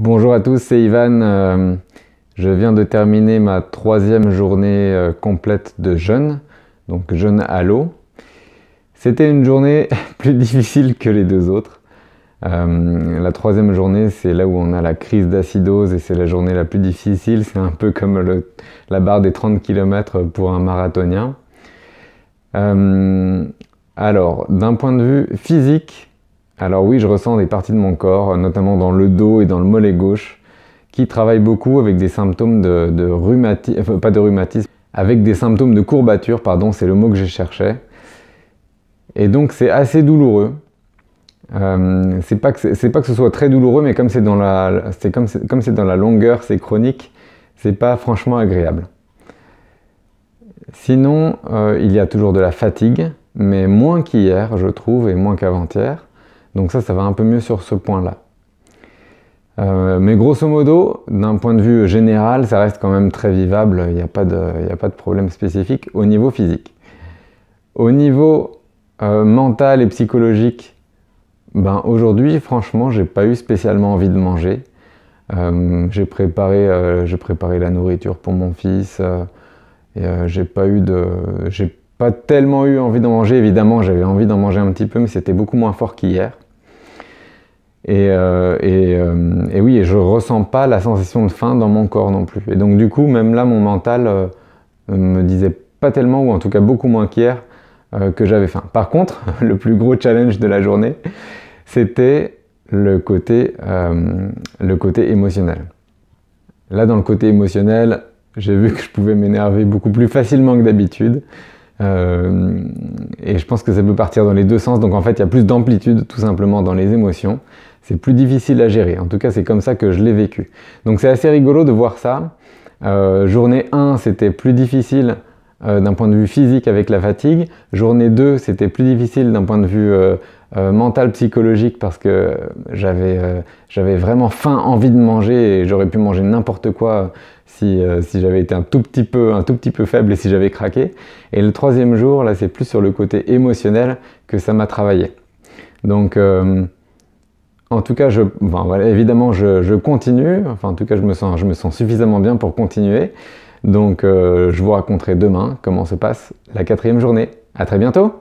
Bonjour à tous, c'est Ivan. Je viens de terminer ma 3e journée complète de jeûne, donc jeûne à l'eau. C'était une journée plus difficile que les deux autres. La 3e journée, c'est là où on a la crise d'acidose et c'est la journée la plus difficile. C'est un peu comme la barre des 30 km pour un marathonien. Alors, d'un point de vue physique, alors oui, je ressens des parties de mon corps, notamment dans le dos et dans le mollet gauche, qui travaillent beaucoup avec des symptômes de rhumatisme, pas de rhumatisme, avec des symptômes de courbature, pardon, c'est le mot que je cherchais. Et donc c'est assez douloureux. C'est pas que ce soit très douloureux, mais comme c'est dans la longueur, c'est chronique, c'est pas franchement agréable. Sinon, il y a toujours de la fatigue, mais moins qu'hier, je trouve, et moins qu'avant-hier. Donc ça va un peu mieux sur ce point-là. Mais grosso modo, d'un point de vue général, ça reste quand même très vivable, il n'y a pas de problème spécifique au niveau physique. Au niveau mental et psychologique, aujourd'hui, franchement, j'ai pas eu spécialement envie de manger. J'ai préparé la nourriture pour mon fils, et j'ai pas tellement eu envie d'en manger. Évidemment, j'avais envie d'en manger un petit peu, mais c'était beaucoup moins fort qu'hier. Et oui, je ressens pas la sensation de faim dans mon corps non plus. Et donc du coup, même là, mon mental me disait pas tellement, ou en tout cas beaucoup moins qu'hier, que j'avais faim. Par contre, le plus gros challenge de la journée, c'était le côté émotionnel. Là, dans le côté émotionnel, j'ai vu que je pouvais m'énerver beaucoup plus facilement que d'habitude. Et je pense que ça peut partir dans les deux sens. Donc en fait, il y a plus d'amplitude tout simplement dans les émotions. C'est plus difficile à gérer. En tout cas, c'est comme ça que je l'ai vécu. Donc c'est assez rigolo de voir ça. Journée 1, c'était plus difficile d'un point de vue physique avec la fatigue. Journée 2, c'était plus difficile d'un point de vue mental, psychologique, parce que j'avais vraiment faim, envie de manger, et j'aurais pu manger n'importe quoi si j'avais été un tout petit peu faible et si j'avais craqué. Et le 3e jour, là, c'est plus sur le côté émotionnel que ça m'a travaillé. Donc en tout cas, voilà, évidemment, je continue. Enfin, en tout cas, je me sens suffisamment bien pour continuer. Donc, je vous raconterai demain comment se passe la 4e journée. À très bientôt!